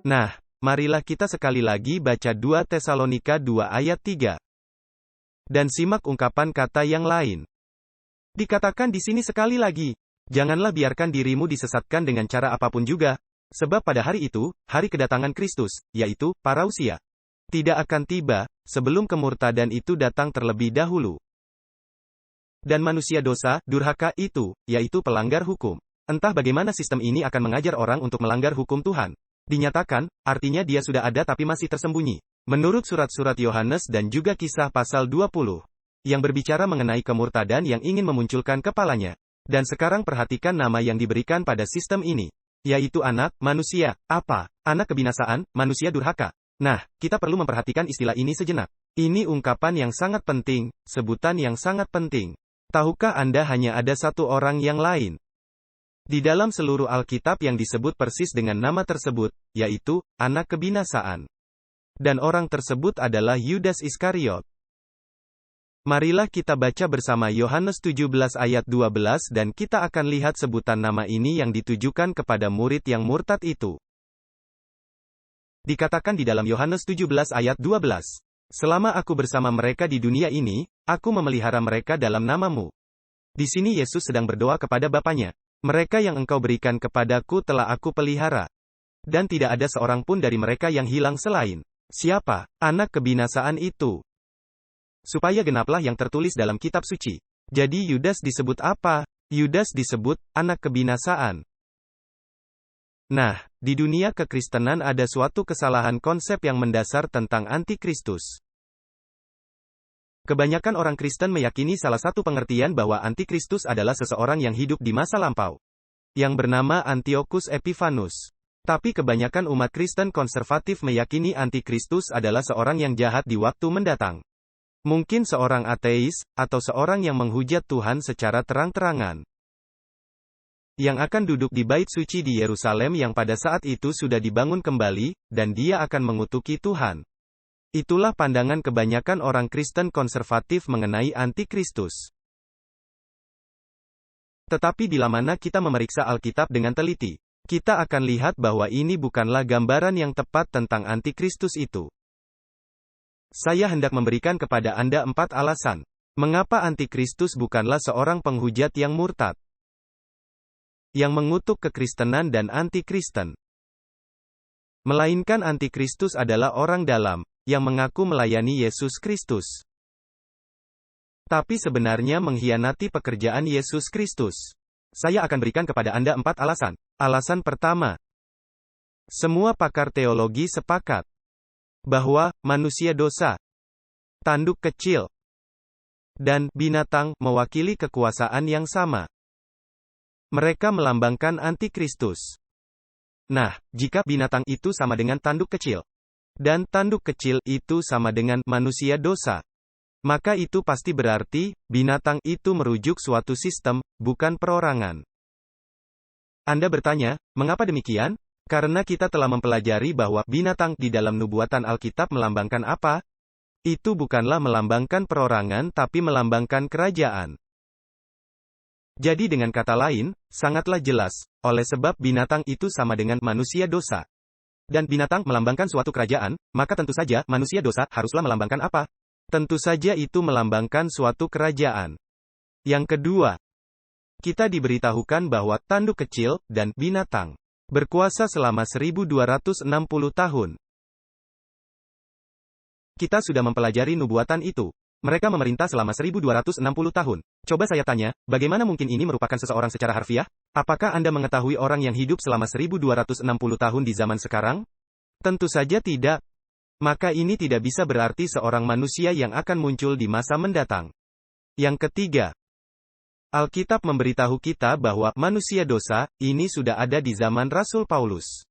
Nah, marilah kita sekali lagi baca 2 Tesalonika 2 ayat 3. Dan simak ungkapan kata yang lain. Dikatakan di sini sekali lagi, janganlah biarkan dirimu disesatkan dengan cara apapun juga, sebab pada hari itu, hari kedatangan Kristus, yaitu, parousia, tidak akan tiba, sebelum kemurtadan itu datang terlebih dahulu. Dan manusia dosa, durhaka itu, yaitu pelanggar hukum. Entah bagaimana sistem ini akan mengajar orang untuk melanggar hukum Tuhan. Dinyatakan, artinya dia sudah ada tapi masih tersembunyi. Menurut surat-surat Yohanes dan juga Kisah pasal 20, yang berbicara mengenai kemurtadan yang ingin memunculkan kepalanya. Dan sekarang perhatikan nama yang diberikan pada sistem ini, yaitu anak manusia. Apa? Anak kebinasaan, manusia durhaka. Nah, kita perlu memperhatikan istilah ini sejenak. Ini ungkapan yang sangat penting, sebutan yang sangat penting. Tahukah Anda hanya ada satu orang yang lain di dalam seluruh Alkitab yang disebut persis dengan nama tersebut, yaitu, anak kebinasaan. Dan orang tersebut adalah Yudas Iskariot. Marilah kita baca bersama Yohanes 17 ayat 12 dan kita akan lihat sebutan nama ini yang ditujukan kepada murid yang murtad itu. Dikatakan di dalam Yohanes 17 ayat 12, "Selama aku bersama mereka di dunia ini, aku memelihara mereka dalam namamu." Di sini Yesus sedang berdoa kepada Bapanya. Mereka yang engkau berikan kepadaku telah aku pelihara. Dan tidak ada seorang pun dari mereka yang hilang selain siapa? Anak kebinasaan itu. Supaya genaplah yang tertulis dalam kitab suci. Jadi Yudas disebut apa? Yudas disebut anak kebinasaan. Nah, di dunia kekristenan ada suatu kesalahan konsep yang mendasar tentang antikristus. Kebanyakan orang Kristen meyakini salah satu pengertian bahwa antikristus adalah seseorang yang hidup di masa lampau, yang bernama Antiochus Epiphanes. Tapi kebanyakan umat Kristen konservatif meyakini antikristus adalah seorang yang jahat di waktu mendatang. Mungkin seorang ateis, atau seorang yang menghujat Tuhan secara terang-terangan. Yang akan duduk di bait suci di Yerusalem yang pada saat itu sudah dibangun kembali, dan dia akan mengutuki Tuhan. Itulah pandangan kebanyakan orang Kristen konservatif mengenai antikristus. Tetapi bila mana kita memeriksa Alkitab dengan teliti, kita akan lihat bahwa ini bukanlah gambaran yang tepat tentang antikristus itu. Saya hendak memberikan kepada Anda 4 alasan mengapa antikristus bukanlah seorang penghujat yang murtad, yang mengutuk kekristenan dan antikristen. Melainkan antikristus adalah orang dalam, yang mengaku melayani Yesus Kristus, tapi sebenarnya mengkhianati pekerjaan Yesus Kristus. Saya akan berikan kepada Anda 4 alasan. Alasan pertama, semua pakar teologi sepakat bahwa manusia dosa, tanduk kecil, dan binatang mewakili kekuasaan yang sama. Mereka melambangkan antikristus. Nah, jika binatang itu sama dengan tanduk kecil, dan tanduk kecil itu sama dengan manusia dosa, maka itu pasti berarti, binatang itu merujuk suatu sistem, bukan perorangan. Anda bertanya, mengapa demikian? Karena kita telah mempelajari bahwa binatang di dalam nubuatan Alkitab melambangkan apa? Itu bukanlah melambangkan perorangan tapi melambangkan kerajaan. Jadi dengan kata lain, sangatlah jelas, oleh sebab binatang itu sama dengan manusia dosa, dan binatang melambangkan suatu kerajaan, maka tentu saja manusia dosa haruslah melambangkan apa? Tentu saja itu melambangkan suatu kerajaan. Yang kedua, kita diberitahukan bahwa tanduk kecil dan binatang berkuasa selama 1260 tahun. Kita sudah mempelajari nubuatan itu. Mereka memerintah selama 1260 tahun. Coba saya tanya, bagaimana mungkin ini merupakan seseorang secara harfiah? Apakah Anda mengetahui orang yang hidup selama 1260 tahun di zaman sekarang? Tentu saja tidak. Maka ini tidak bisa berarti seorang manusia yang akan muncul di masa mendatang. Yang ketiga, Alkitab memberitahu kita bahwa manusia dosa ini sudah ada di zaman Rasul Paulus,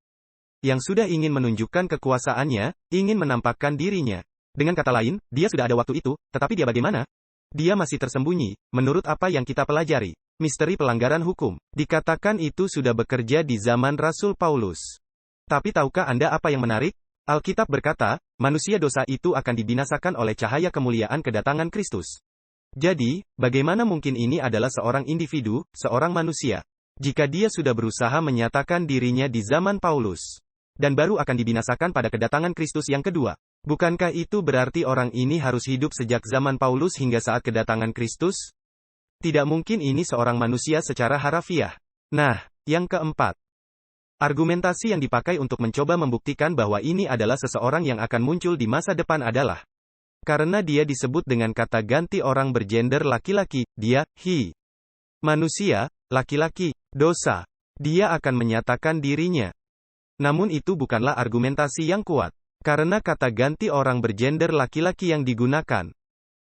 yang sudah ingin menunjukkan kekuasaannya, ingin menampakkan dirinya. Dengan kata lain, dia sudah ada waktu itu, tetapi dia bagaimana? Dia masih tersembunyi, menurut apa yang kita pelajari. Misteri pelanggaran hukum. Dikatakan itu sudah bekerja di zaman Rasul Paulus. Tapi tahukah Anda apa yang menarik? Alkitab berkata, manusia dosa itu akan dibinasakan oleh cahaya kemuliaan kedatangan Kristus. Jadi, bagaimana mungkin ini adalah seorang individu, seorang manusia, jika dia sudah berusaha menyatakan dirinya di zaman Paulus? dan baru akan dibinasakan pada kedatangan Kristus yang kedua. Bukankah itu berarti orang ini harus hidup sejak zaman Paulus hingga saat kedatangan Kristus? Tidak mungkin ini seorang manusia secara harafiah. Nah, yang keempat. Argumentasi yang dipakai untuk mencoba membuktikan bahwa ini adalah seseorang yang akan muncul di masa depan adalah karena dia disebut dengan kata ganti orang bergender laki-laki, dia, he. Manusia, laki-laki, dosa. Dia akan menyatakan dirinya. Namun itu bukanlah argumentasi yang kuat. Karena kata ganti orang bergender laki-laki yang digunakan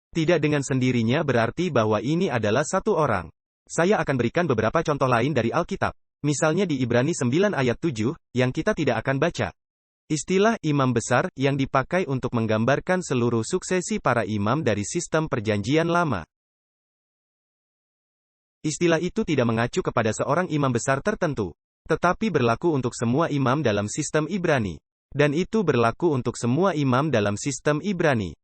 tidak dengan sendirinya berarti bahwa ini adalah satu orang. Saya akan berikan beberapa contoh lain dari Alkitab. Misalnya di Ibrani 9 ayat 7, yang kita tidak akan baca. Istilah imam besar, yang dipakai untuk menggambarkan seluruh suksesi para imam dari sistem perjanjian lama. Istilah itu tidak mengacu kepada seorang imam besar tertentu, tetapi berlaku untuk semua imam dalam sistem Ibrani. Dan itu berlaku untuk semua imam dalam sistem Ibrani.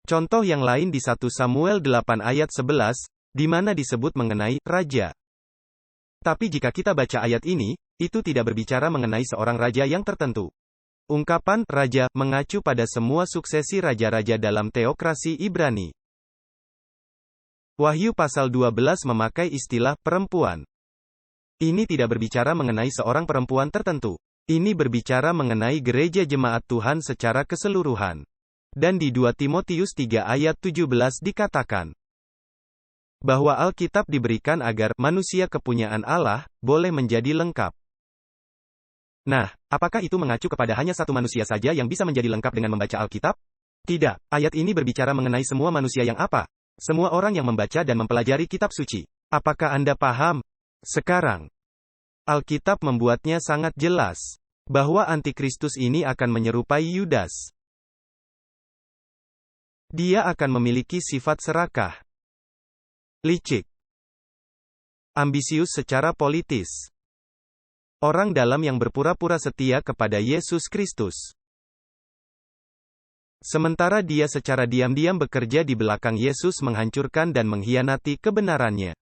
Contoh yang lain di 1 Samuel 8 ayat 11, di mana disebut mengenai raja. Tapi jika kita baca ayat ini, itu tidak berbicara mengenai seorang raja yang tertentu. Ungkapan raja mengacu pada semua suksesi raja-raja dalam teokrasi Ibrani. Wahyu pasal 12 memakai istilah perempuan. Ini tidak berbicara mengenai seorang perempuan tertentu. Ini berbicara mengenai gereja jemaat Tuhan secara keseluruhan. Dan di 2 Timotius 3 ayat 17 dikatakan bahwa Alkitab diberikan agar manusia kepunyaan Allah boleh menjadi lengkap. Nah, apakah itu mengacu kepada hanya satu manusia saja yang bisa menjadi lengkap dengan membaca Alkitab? Tidak, ayat ini berbicara mengenai semua manusia yang apa? Semua orang yang membaca dan mempelajari kitab suci. Apakah Anda paham? Sekarang, Alkitab membuatnya sangat jelas bahwa antikristus ini akan menyerupai Yudas. Dia akan memiliki sifat serakah, licik, ambisius secara politis. Orang dalam yang berpura-pura setia kepada Yesus Kristus. Sementara dia secara diam-diam bekerja di belakang Yesus menghancurkan dan mengkhianati kebenarannya.